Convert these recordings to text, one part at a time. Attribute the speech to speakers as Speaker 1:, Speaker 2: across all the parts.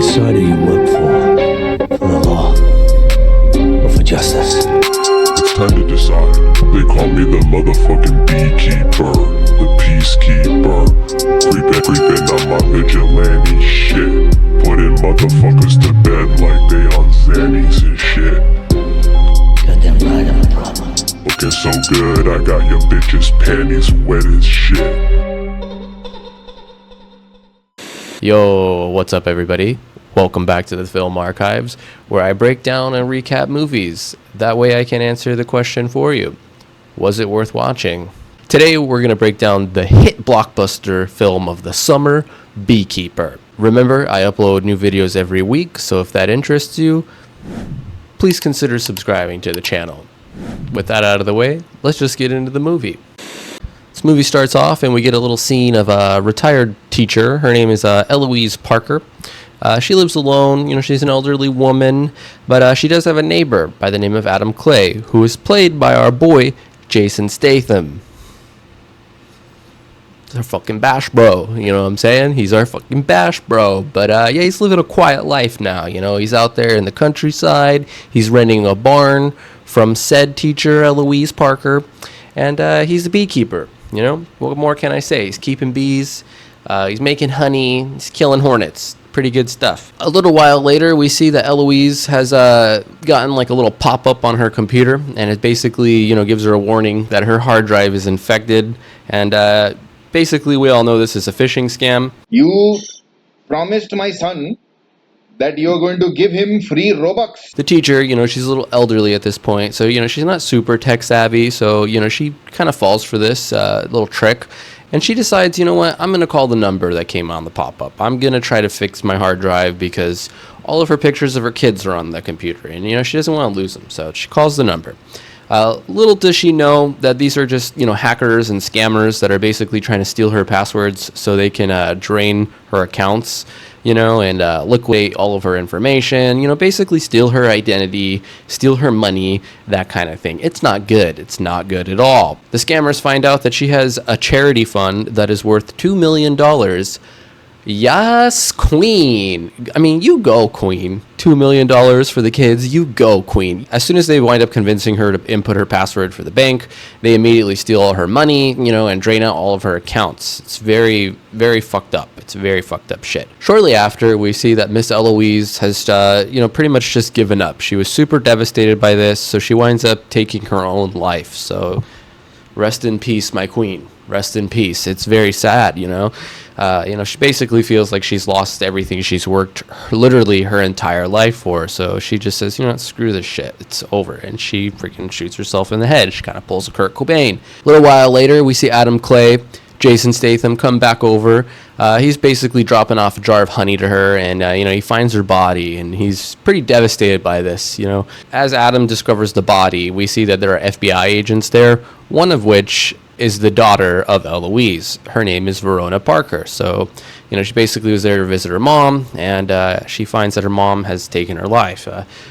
Speaker 1: side do you work for? For the law? Or for justice?
Speaker 2: It's time to decide. They call me the motherfucking Beekeeper, the Peacekeeper. Creepin' on my vigilante shit. Putting motherfuckers to bed like they on Xannies and shit.
Speaker 1: Goddamn right I'm a problem.
Speaker 2: Looking so good, I got your bitch's panties wet as shit.
Speaker 3: Yo, what's up everybody? Welcome back to the Film Archives, where I break down and recap movies. That way I can answer the question for you. Was it worth watching? Today we're going to break down the hit blockbuster film of the summer, Beekeeper. Remember, I upload new videos every week, so if that interests you, please consider subscribing to the channel. With that out of the way, let's just get into the movie. This movie starts off and we get a little scene of a retired teacher. Her name is Eloise Parker. She lives alone. She's an elderly woman, but she does have a neighbor by the name of Adam Clay, who is played by our boy, Jason Statham. He's our fucking bash bro, you know what I'm saying? He's our fucking bash bro. But yeah, he's living a quiet life now. He's out there in the countryside. He's renting a barn from said teacher, Eloise Parker, and he's a beekeeper. What more can I say? He's keeping bees, he's making honey, he's killing hornets. Pretty good stuff. A little while later, we see that Eloise has gotten like a little pop-up on her computer, and it basically, gives her a warning that her hard drive is infected, and basically we all know this is a phishing scam.
Speaker 4: You promised my son that you're going to give him free Robux.
Speaker 3: The teacher, she's a little elderly at this point, so, she's not super tech savvy, so, she kind of falls for this little trick, and she decides, you know what, I'm going to call the number that came on the pop-up. I'm going to try to fix my hard drive because all of her pictures of her kids are on the computer, and, she doesn't want to lose them, so she calls the number. Little does she know that these are just, hackers and scammers that are basically trying to steal her passwords so they can drain her accounts, and liquidate all of her information, basically steal her identity, steal her money, that kind of thing. It's not good. It's not good at all. The scammers find out that she has a charity fund that is worth $2 million. Yes, queen. I mean, you go, queen. $2 million for the kids. You go, queen. As soon as they wind up convincing her to input her password for the bank, they immediately steal all her money, and drain out all of her accounts. It's very, very fucked up. It's very fucked up shit. Shortly after, we see that Miss Eloise has, pretty much just given up. She was super devastated by this, so she winds up taking her own life. So, rest in peace, my queen. Rest in peace. It's very sad, she basically feels like she's lost everything she's worked literally her entire life for. So she just says, screw this shit. It's over. And she freaking shoots herself in the head. She kind of pulls a Kurt Cobain. A little while later, we see Adam Clay, Jason Statham come back over. He's basically dropping off a jar of honey to her, and he finds her body, and he's pretty devastated by this. As Adam discovers the body, we see that there are FBI agents there, one of which is the daughter of Eloise. Her name is Verona Parker. So, she basically was there to visit her mom, and she finds that her mom has taken her life.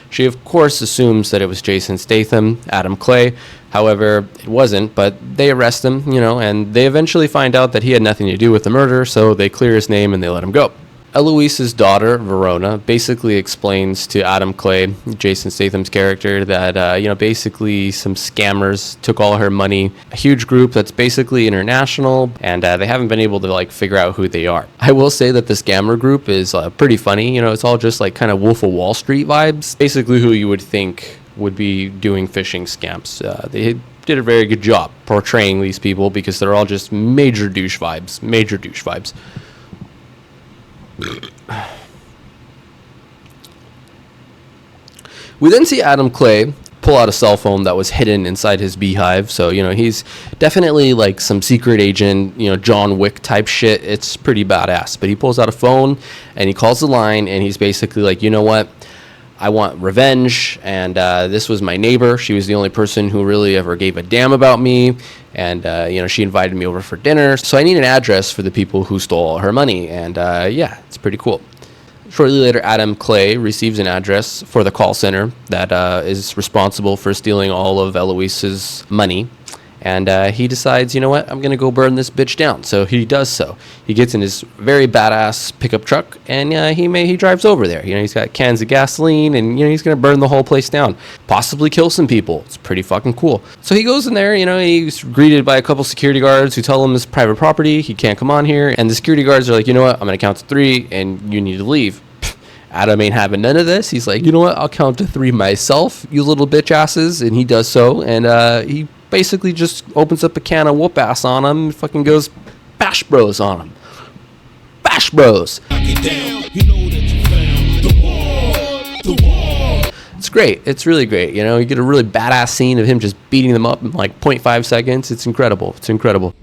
Speaker 3: She, of course, assumes that it was Jason Statham, Adam Clay. However, it wasn't, but they arrest him, and they eventually find out that he had nothing to do with the murder, so they clear his name and they let him go. Eloise's daughter, Verona, basically explains to Adam Clay, Jason Statham's character, that, basically some scammers took all her money, a huge group that's basically international, and they haven't been able to, figure out who they are. I will say that the scammer group is pretty funny. It's all just, kind of Wolf of Wall Street vibes. Basically who you would think would be doing phishing scams. They did a very good job portraying these people because they're all just major douche vibes. We then see Adam Clay pull out a cell phone that was hidden inside his beehive. So, he's definitely some secret agent, John Wick type shit. It's pretty badass. But he pulls out a phone and he calls the line, and he's basically like, you know what? I want revenge, and this was my neighbor. She was the only person who really ever gave a damn about me, and she invited me over for dinner. So I need an address for the people who stole all her money, and yeah, it's pretty cool. Shortly later, Adam Clay receives an address for the call center that is responsible for stealing all of Eloise's money. And he decides, you know what, I'm going to go burn this bitch down. So he does so. He gets in his very badass pickup truck, and he drives over there. He's got cans of gasoline, and he's going to burn the whole place down. Possibly kill some people. It's pretty fucking cool. So he goes in there, he's greeted by a couple security guards who tell him it's private property. He can't come on here. And the security guards are like, you know what, I'm going to count to 3, and you need to leave. Adam ain't having none of this. He's like, you know what, I'll count to 3 myself, you little bitch asses. And he does so, and he basically just opens up a can of whoop ass on him and fucking goes bash bros on him. Bash bros. It's great. It's really great. You get a really badass scene of him just beating them up in like 0.5 seconds. It's incredible. It's incredible.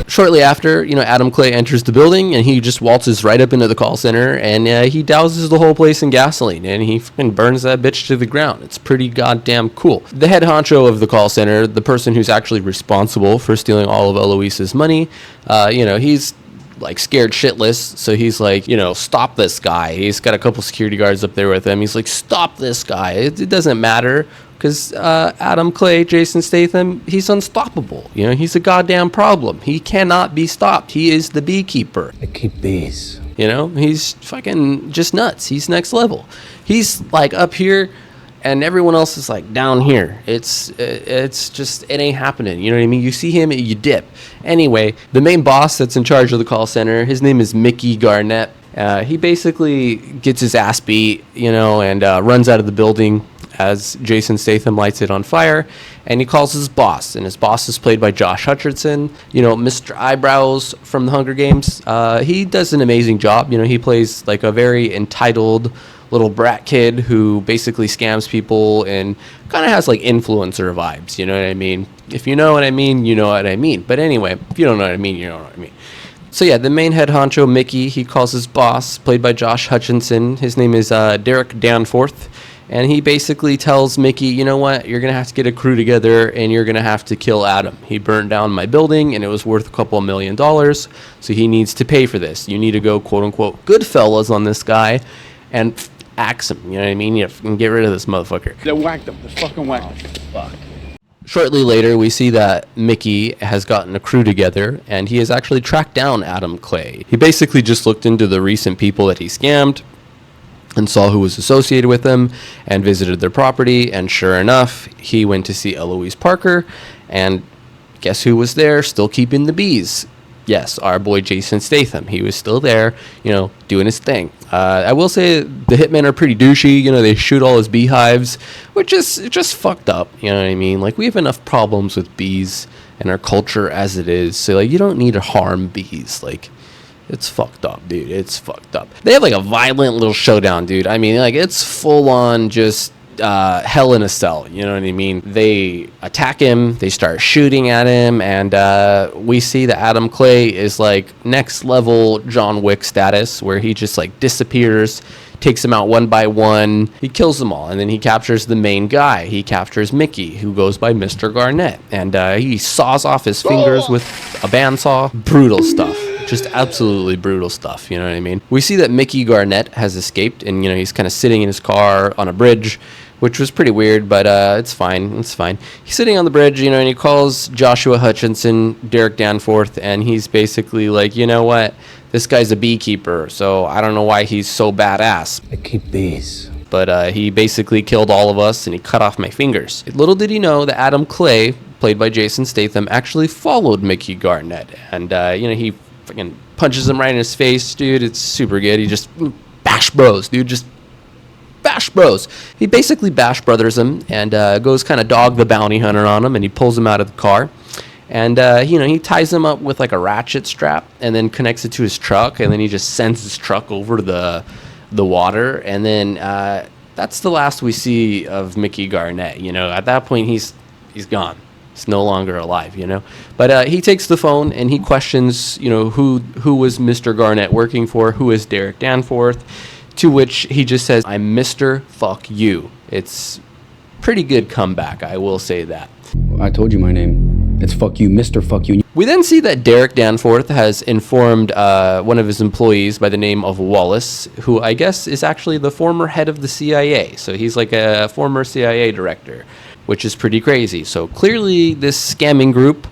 Speaker 3: Shortly after, Adam Clay enters the building, and he just waltzes right up into the call center, and he douses the whole place in gasoline, and he fucking burns that bitch to the ground. It's pretty goddamn cool. The head honcho of the call center, the person who's actually responsible for stealing all of Eloise's money, he's like scared shitless, so he's like, stop this guy. He's got a couple security guards up there with him. He's like, stop this guy. It doesn't matter. Because Adam Clay, Jason Statham, he's unstoppable. He's a goddamn problem. He cannot be stopped. He is the beekeeper.
Speaker 1: I keep bees.
Speaker 3: He's fucking just nuts. He's next level. He's like up here, and everyone else is like down here. It's just, it ain't happening. You know what I mean? You see him, you dip. Anyway, the main boss that's in charge of the call center, his name is Mickey Garnett. He basically gets his ass beat, and runs out of the building as Jason Statham lights it on fire, and he calls his boss, and his boss is played by Josh Hutcherson, Mr. Eyebrows from the Hunger Games. He does an amazing job. He plays like a very entitled little brat kid who basically scams people and kind of has like influencer vibes, you know what I mean? If you know what I mean, you know what I mean. But anyway, if you don't know what I mean, you know what I mean. So yeah, the main head honcho, Mickey, he calls his boss, played by Josh Hutcherson. His name is Derek Danforth. And he basically tells Mickey, you know what, you're going to have to get a crew together, and you're going to have to kill Adam. He burned down my building, and it was worth a couple $1 million, so he needs to pay for this. You need to go, quote-unquote, Goodfellas on this guy and axe him, you know what I mean? You can get rid of this motherfucker.
Speaker 5: They whacked him. They fucking whacked him.
Speaker 3: Fuck. Shortly later, we see that Mickey has gotten a crew together, and he has actually tracked down Adam Clay. He basically just looked into the recent people that he scammed, and saw who was associated with them, and visited their property, and sure enough, he went to see Eloise Parker, and guess who was there, still keeping the bees? Yes, our boy Jason Statham. He was still there, doing his thing. I will say the hitmen are pretty douchey, they shoot all his beehives, which is just fucked up, you know what I mean? Like, we have enough problems with bees in our culture as it is, so, you don't need to harm bees, it's fucked up, dude. It's fucked up. They have, a violent little showdown, dude. I mean, it's full-on just hell in a cell, you know what I mean? They attack him, they start shooting at him, and we see that Adam Clay is, next-level John Wick status, where he just, disappears, takes them out one by one. He kills them all, and then he captures the main guy. He captures Mickey, who goes by Mr. Garnett, and he saws off his fingers with a bandsaw. Brutal stuff. Just absolutely brutal stuff, you know what I mean? We see that Mickey Garnett has escaped, and, he's kind of sitting in his car on a bridge, which was pretty weird, but it's fine. It's fine. He's sitting on the bridge, and he calls Joshua Hutcherson, Derek Danforth, and he's basically like, you know what? This guy's a beekeeper, so I don't know why he's so badass.
Speaker 1: I keep bees.
Speaker 3: But he basically killed all of us, and he cut off my fingers. Little did he know that Adam Clay, played by Jason Statham, actually followed Mickey Garnett, and, he fucking punches him right in his face, dude. It's super good. He just bash bros, dude. Just bash bros. He basically bash brothers him and goes kind of dog the bounty hunter on him, and he pulls him out of the car. And, he ties him up with a ratchet strap and then connects it to his truck, and then he just sends his truck over to the water. And then that's the last we see of Mickey Garnett. At that point, he's gone. He's no longer alive, But he takes the phone and he questions, who was Mr. Garnett working for, who is Derek Danforth, to which he just says, I'm Mr. Fuck You. It's pretty good comeback, I will say that.
Speaker 6: I told you my name. It's Fuck You, Mr. Fuck You.
Speaker 3: We then see that Derek Danforth has informed one of his employees by the name of Wallace, who I guess is actually the former head of the CIA. So he's like a former CIA director. which is pretty crazy. So clearly this scamming group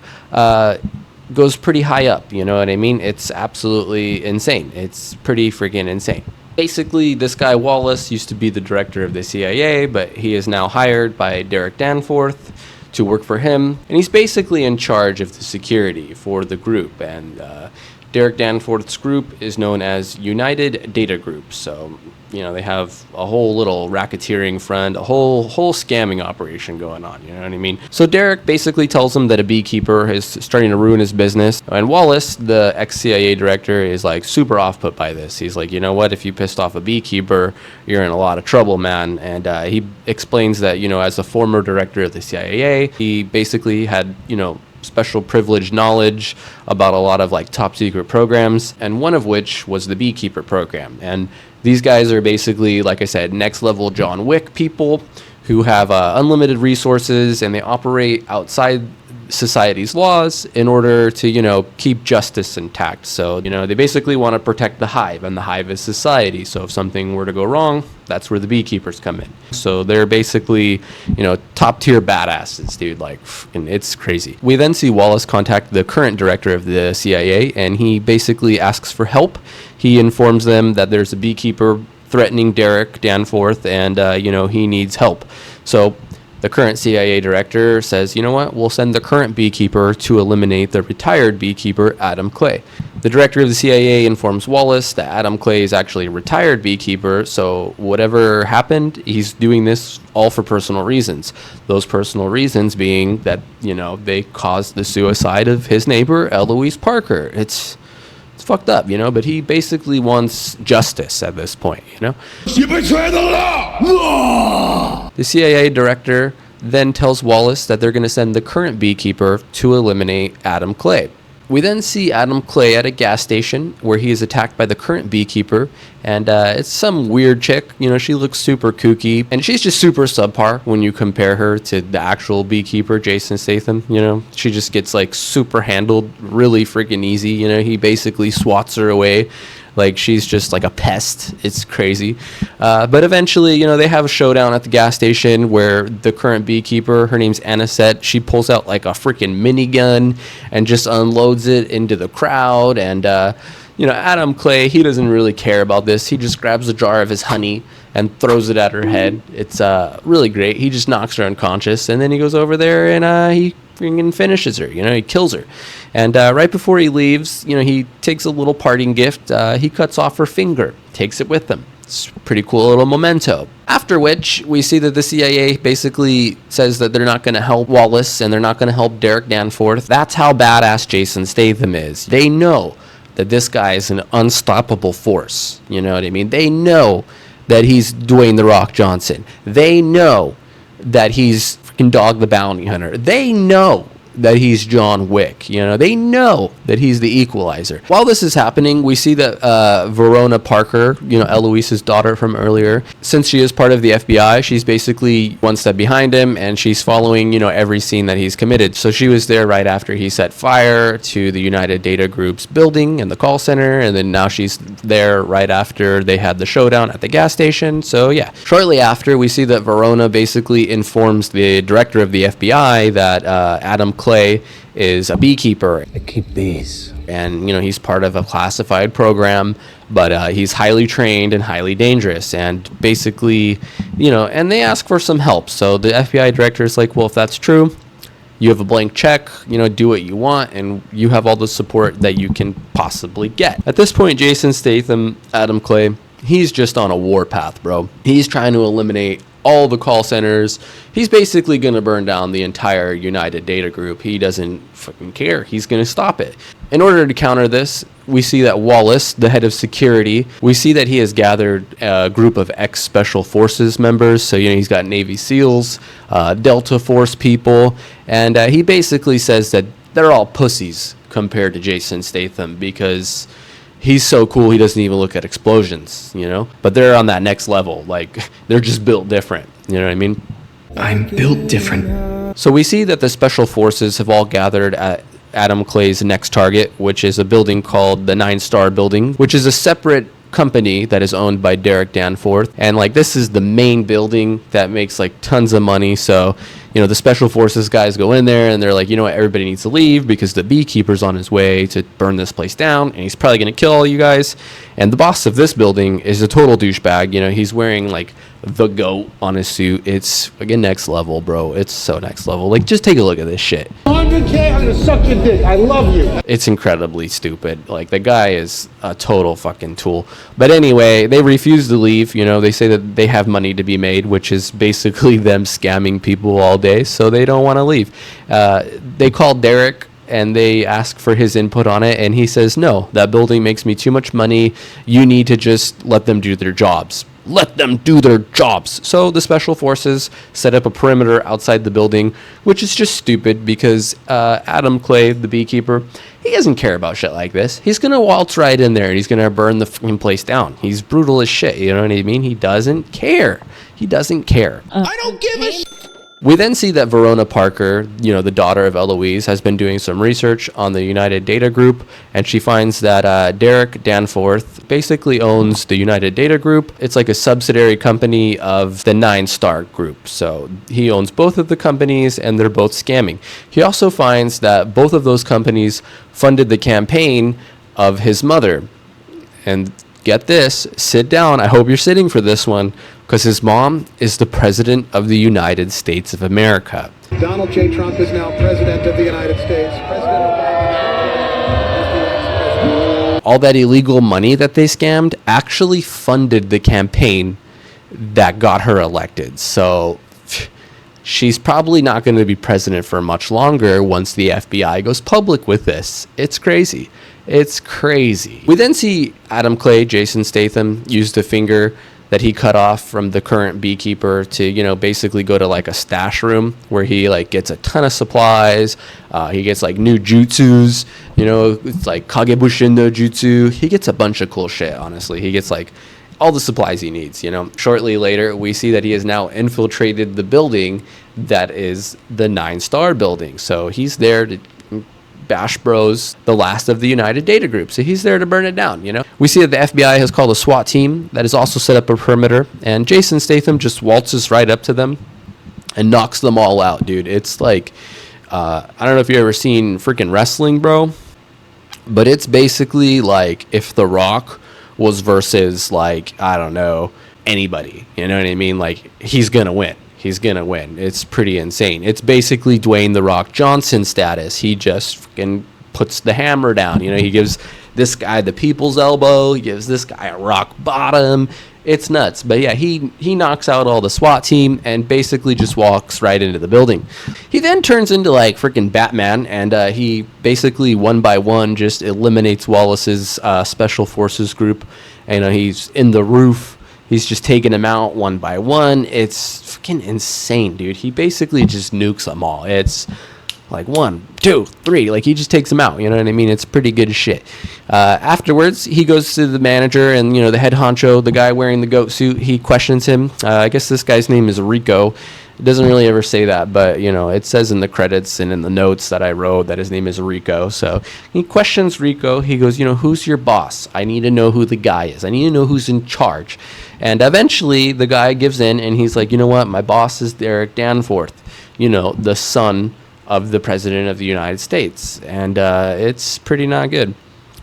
Speaker 3: goes pretty high up, you know what I mean? It's absolutely insane. It's pretty freaking insane. Basically, this guy Wallace used to be the director of the CIA, but he is now hired by Derek Danforth to work for him, and he's basically in charge of the security for the group. And Derek Danforth's group is known as United Data Group. So, you know, they have a whole little racketeering front, a whole scamming operation going on, you know what I mean? So Derek basically tells him that a beekeeper is starting to ruin his business. And Wallace, the ex-CIA director, is like super off-put by this. He's like, you know what, if you pissed off a beekeeper, you're in a lot of trouble, man. And he explains that, you know, as a former director of the CIA, he basically had, you know, special privileged knowledge about a lot of like top secret programs, and one of which was the Beekeeper program. And these guys are basically, like I said, next level John Wick people who have unlimited resources, and they operate outside society's laws in order to, you know, keep justice intact. So, you know, they basically want to protect the hive, and the hive is society. So if something were to go wrong, that's where the beekeepers come in. So they're basically, you know, top tier badasses, dude. Like, and it's crazy. We then see Wallace contact the current director of the CIA, and he basically asks for help. He informs them that there's a beekeeper threatening Derek Danforth, and, you know, he needs help. So the current CIA director says, you know what, we'll send the current beekeeper to eliminate the retired beekeeper, Adam Clay. The director of the CIA informs Wallace that Adam Clay is actually a retired beekeeper, so whatever happened, he's doing this all for personal reasons. Those personal reasons being that, you know, they caused the suicide of his neighbor, Eloise Parker. It's fucked up, you know, but he basically wants justice at this point, you know.
Speaker 2: You betray the law!
Speaker 3: The CIA director then tells Wallace that they're going to send the current beekeeper to eliminate Adam Clay. We then see Adam Clay at a gas station where he is attacked by the current beekeeper, and it's some weird chick. You know, she looks super kooky, and she's just super subpar when you compare her to the actual beekeeper, Jason Statham. You know, she just gets like super handled really freaking easy. You know, he basically swats her away like she's just like a pest. It's crazy. But eventually, you know, they have a showdown at the gas station where the current beekeeper, her name's Anisette, she pulls out like a freaking minigun and just unloads it into the crowd. And, you know, Adam Clay, he doesn't really care about this. He just grabs a jar of his honey and throws it at her head. It's really great. He just knocks her unconscious, and then he goes over there and he freaking finishes her. You know, he kills her. And right before he leaves, you know, he takes a little parting gift. He cuts off her finger, takes it with him. It's a pretty cool little memento. After which, we see that the CIA basically says that they're not going to help Wallace and they're not going to help Derek Danforth. That's how badass Jason Statham is. They know that this guy is an unstoppable force. You know what I mean? They know that he's Dwayne "The Rock" Johnson. They know that he's freaking Dog the Bounty Hunter. They know that he's John Wick. You know, they know that he's the Equalizer. While this is happening, we see that Verona Parker, you know, Eloise's daughter from earlier, since she is part of the FBI, she's basically one step behind him, and she's following, you know, every scene that he's committed. So she was there right after he set fire to the United Data Group's building and the call center, and then now she's there right after they had the showdown at the gas station. So yeah, shortly after, we see that Verona basically informs the director of the FBI that Adam Clay is a beekeeper.
Speaker 1: I keep bees.
Speaker 3: And, you know, he's part of a classified program, but he's highly trained and highly dangerous. And basically, you know, and they ask for some help. So the FBI director is like, well, if that's true, you have a blank check, you know, do what you want, and you have all the support that you can possibly get. At this point, Jason Statham, Adam Clay, he's just on a warpath, bro. He's trying to eliminate all the call centers. He's basically going to burn down the entire United Data Group. He doesn't fucking care. He's going to stop it. In order to counter this, we see that Wallace, the head of security, we see that he has gathered a group of ex-Special Forces members. So, you know, he's got Navy SEALs, Delta Force people, and he basically says that they're all pussies compared to Jason Statham because he's so cool, he doesn't even look at explosions, you know? But they're on that next level. Like, they're just built different. You know what I mean?
Speaker 6: I'm built different.
Speaker 3: So we see that the Special Forces have all gathered at Adam Clay's next target, which is a building called the 9-Star Building, which is a separate company that is owned by Derek Danforth. And, like, this is the main building that makes, like, tons of money. So, the special forces guys go in there and they're like, you know what, everybody needs to leave because the beekeeper's on his way to burn this place down and he's probably going to kill all you guys. And the boss of this building is a total douchebag. He's wearing like the goat on his suit. It's again next level, bro. It's so next level. Like, just take a look at this shit.
Speaker 5: 100K, I'm gonna suck your dick. I love you.
Speaker 3: It's incredibly stupid. Like, the guy is a total fucking tool. But anyway, they refuse to leave. They say that they have money to be made, which is basically them scamming people all day, so they don't want to leave. They call Derek and they ask for his input on it, and he says, no, that building makes me too much money. You need to just let them do their jobs. Let them do their jobs. So the special forces set up a perimeter outside the building, which is just stupid because Adam Clay, the beekeeper, he doesn't care about shit like this. He's going to waltz right in there and he's going to burn the fucking place down. He's brutal as shit. You know what I mean? He doesn't care. He doesn't care.
Speaker 5: I don't give a
Speaker 3: We then see that Verona Parker, the daughter of Eloise, has been doing some research on the United Data Group, and she finds that Derek Danforth basically owns the United Data Group. It's like a subsidiary company of the 9 Star Group. So he owns both of the companies, and they're both scamming. He also finds that both of those companies funded the campaign of his mother. And get this, sit down. I hope you're sitting for this one, because his mom is the president of the United States of America.
Speaker 5: Donald J. Trump is now president of the United States. President Obama is the ex-president.
Speaker 3: All that illegal money that they scammed actually funded the campaign that got her elected. So she's probably not going to be president for much longer once the FBI goes public with this. It's crazy. It's crazy. We then see Adam Clay, Jason Statham, use the finger that he cut off from the current beekeeper to, basically go to like a stash room where he like gets a ton of supplies. He gets like new jutsus, it's like Kagebushin no jutsu. He gets a bunch of cool shit, honestly. He gets like all the supplies he needs, Shortly later, we see that he has now infiltrated the building that is the 9 Star building. So he's there to Bash Bros, the last of the United Data Group. So he's there to burn it down, We see that the FBI has called a SWAT team that has also set up a perimeter, and Jason Statham just waltzes right up to them and knocks them all out, dude. It's like, I don't know if you've ever seen freaking wrestling, bro, but it's basically like if The Rock was versus, like, I don't know, anybody, you know what I mean? Like, he's gonna win. He's going to win. It's pretty insane. It's basically Dwayne The Rock Johnson status. He just fucking puts the hammer down. He gives this guy the people's elbow. He gives this guy a rock bottom. It's nuts. But yeah, he knocks out all the SWAT team and basically just walks right into the building. He then turns into like freaking Batman, and he basically one by one just eliminates Wallace's special forces group. And he's in the roof. He's just taking them out one by one. It's fucking insane, dude. He basically just nukes them all. It's like 1, 2, 3. Like, he just takes them out. You know what I mean? It's pretty good shit. Afterwards, he goes to the manager and, the head honcho, the guy wearing the goat suit. He questions him. I guess this guy's name is Rico. It doesn't really ever say that, but, it says in the credits and in the notes that I wrote that his name is Rico. So he questions Rico. He goes, who's your boss? I need to know who the guy is. I need to know who's in charge. And eventually the guy gives in and he's like, you know what? My boss is Derek Danforth, the son of the president of the United States. And it's pretty not good.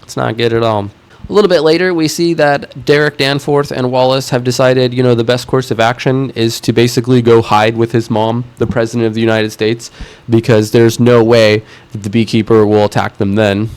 Speaker 3: It's not good at all. A little bit later, we see that Derek Danforth and Wallace have decided, the best course of action is to basically go hide with his mom, the president of the United States, because there's no way that the beekeeper will attack them then.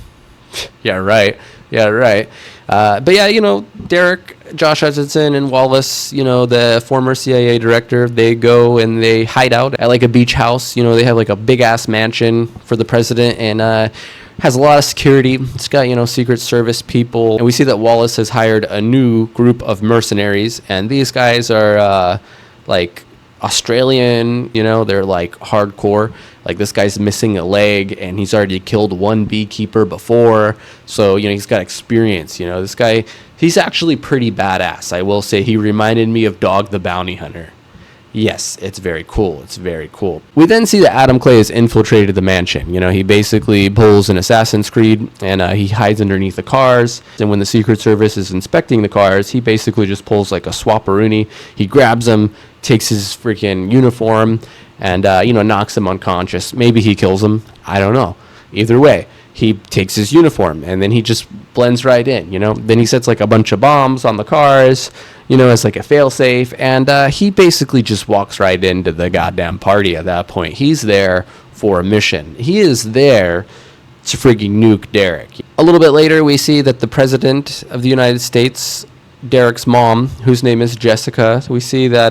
Speaker 3: Yeah, right. But yeah, Derek, Josh Hutcherson, and Wallace, the former CIA director, they go and they hide out at like a beach house. They have like a big ass mansion for the president, and has a lot of security. It's got, Secret Service people. And we see that Wallace has hired a new group of mercenaries. And these guys are like Australian, they're like hardcore. Like, this guy's missing a leg and he's already killed one beekeeper before. So, he's got experience. This guy, he's actually pretty badass. I will say he reminded me of Dog the Bounty Hunter. Yes, it's very cool. It's very cool. We then see that Adam Clay has infiltrated the mansion. You know, he basically pulls an Assassin's Creed and he hides underneath the cars. And when the Secret Service is inspecting the cars, he basically just pulls like a swapperoonie. He grabs them, takes his freaking uniform, and, knocks him unconscious. Maybe he kills him. I don't know. Either way, he takes his uniform and then he just blends right in, Then he sets like a bunch of bombs on the cars, as like a failsafe. And he basically just walks right into the goddamn party at that point. He's there for a mission. He is there to freaking nuke Derek. A little bit later, we see that the president of the United States, Derek's mom, whose name is Jessica, we see that,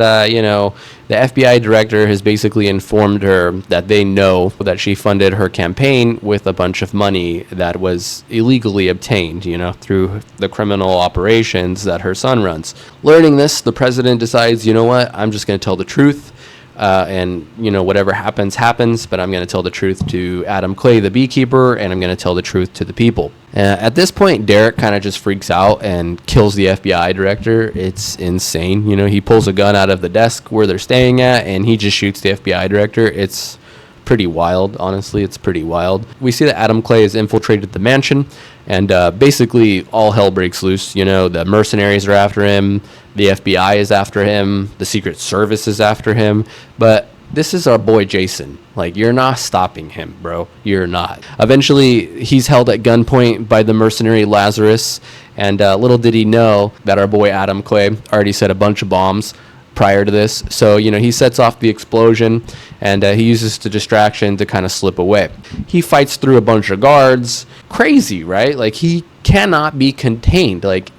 Speaker 3: the FBI director has basically informed her that they know that she funded her campaign with a bunch of money that was illegally obtained, through the criminal operations that her son runs. Learning this, the president decides, you know what, I'm just going to tell the truth. Whatever happens, but I'm going to tell the truth to Adam Clay, the beekeeper, and I'm going to tell the truth to the people. At this point, Derek kind of just freaks out and kills the FBI director. It's insane. He pulls a gun out of the desk where they're staying at, and he just shoots the FBI director. It's pretty wild, honestly. It's pretty wild. We see that Adam Clay has infiltrated the mansion, and basically all hell breaks loose. The mercenaries are after him. The FBI is after him. The Secret Service is after him. But this is our boy Jason. Like, you're not stopping him, bro. You're not. Eventually, he's held at gunpoint by the mercenary Lazarus. And little did he know that our boy Adam Clay already set a bunch of bombs prior to this. So, he sets off the explosion, and he uses the distraction to kind of slip away. He fights through a bunch of guards. Crazy, right? Like, he cannot be contained. Like,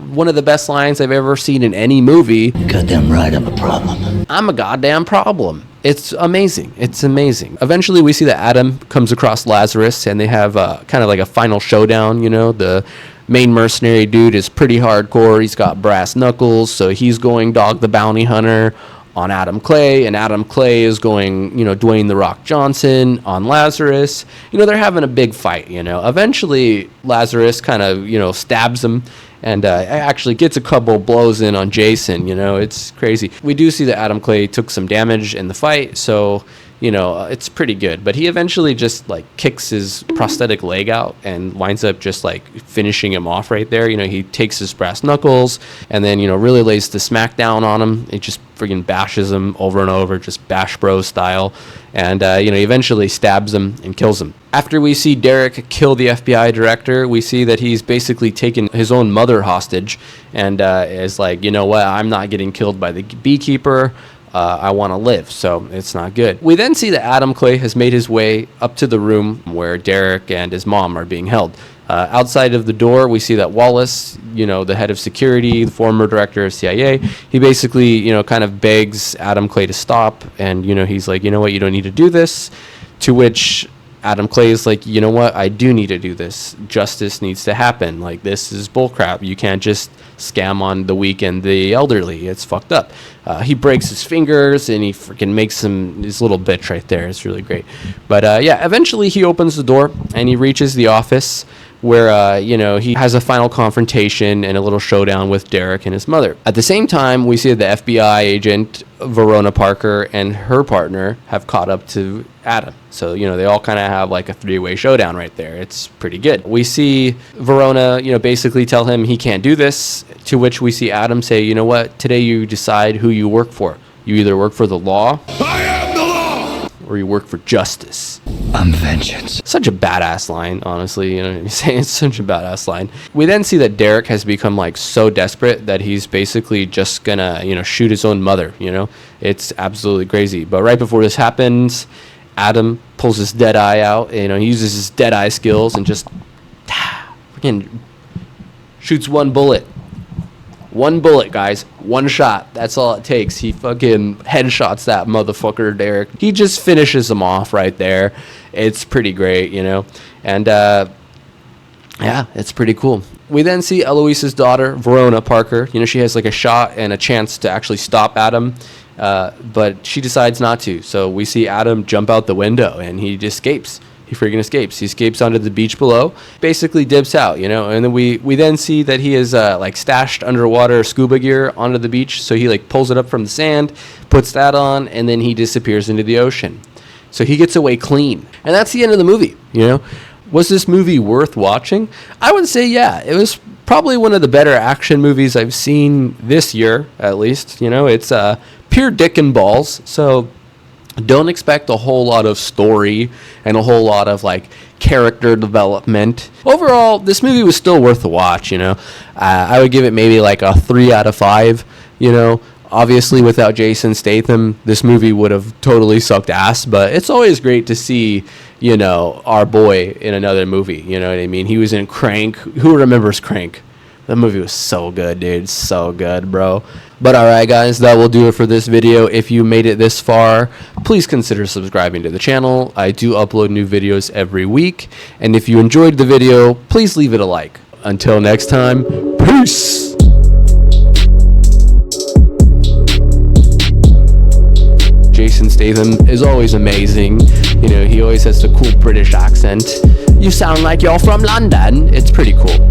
Speaker 3: one of the best lines I've ever seen in any movie.
Speaker 1: Goddamn right, I'm a problem.
Speaker 3: I'm a goddamn problem. It's amazing. It's amazing. Eventually, we see that Adam comes across Lazarus, and they have kind of like a final showdown. The main mercenary dude is pretty hardcore. He's got brass knuckles, so he's going Dog the Bounty Hunter on Adam Clay, and Adam Clay is going, Dwayne The Rock Johnson on Lazarus. They're having a big fight, Eventually, Lazarus kind of, stabs him and actually gets a couple blows in on Jason. It's crazy. We do see that Adam Clay took some damage in the fight, so it's pretty good. But he eventually just like kicks his prosthetic leg out and winds up just like finishing him off right there. He takes his brass knuckles and then, really lays the smack down on him. It just friggin' bashes him over and over, just Bash Bros style. And, he eventually stabs him and kills him. After we see Derek kill the FBI director, we see that he's basically taken his own mother hostage and is like, you know what, I'm not getting killed by the beekeeper. I want to live, so it's not good. We then see that Adam Clay has made his way up to the room where Derek and his mom are being held. Outside of the door, we see that Wallace, the head of security, the former director of CIA, he basically, kind of begs Adam Clay to stop. And, he's like, you know what, you don't need to do this. To which Adam Clay is like, you know what, I do need to do this. Justice needs to happen. Like, this is bullcrap. You can't just scam on the weak and the elderly. It's fucked up. He breaks his fingers and he freaking makes his little bitch right there. It's really great. But eventually he opens the door and he reaches the office where, he has a final confrontation and a little showdown with Derek and his mother. At the same time, we see the FBI agent, Verona Parker, and her partner have caught up to Adam. So, they all kind of have like a three-way showdown right there. It's pretty good. We see Verona, basically tell him he can't do this, to which we see Adam say, you know what, today you decide who you work for. You either work for the law,
Speaker 2: I am the law!
Speaker 3: or you work for justice.
Speaker 1: I'm vengeance.
Speaker 3: Such a badass line, honestly. It's such a badass line. We then see that Derek has become like so desperate that he's basically just gonna, shoot his own mother. It's absolutely crazy. But right before this happens, Adam pulls his dead eye out. He uses his dead eye skills and just freaking shoots one bullet. One bullet, guys. One shot. That's all it takes. He fucking headshots that motherfucker, Derek. He just finishes him off right there. It's pretty great, And, it's pretty cool. We then see Eloise's daughter, Verona Parker. She has like a shot and a chance to actually stop Adam. But she decides not to. So we see Adam jump out the window and he escapes. he freaking escapes. He escapes onto the beach below, basically dips out, you know. And then we then see that he is like stashed underwater scuba gear onto the beach. So he like pulls it up from the sand, puts that on, and then he disappears into the ocean. So he gets away clean. And that's the end of the movie, you know. Was this movie worth watching? I would say, yeah. It was probably one of the better action movies I've seen this year, at least. You know, it's pure dick and balls. So don't expect a whole lot of story and a whole lot of like character development. Overall, this movie was still worth the watch, you know. I would give it maybe like a 3 out of 5, you know. Obviously, without Jason Statham, this movie would have totally sucked ass, but it's always great to see, you know, our boy in another movie, you know what I mean? He was in Crank. Who remembers Crank? That movie was so good, dude. So good, bro. But alright, guys, that will do it for this video. If you made it this far, please consider subscribing to the channel. I do upload new videos every week. And if you enjoyed the video, please leave it a like. Until next time, peace! Jason Statham is always amazing. You know, he always has the cool British accent. You sound like you're from London. It's pretty cool.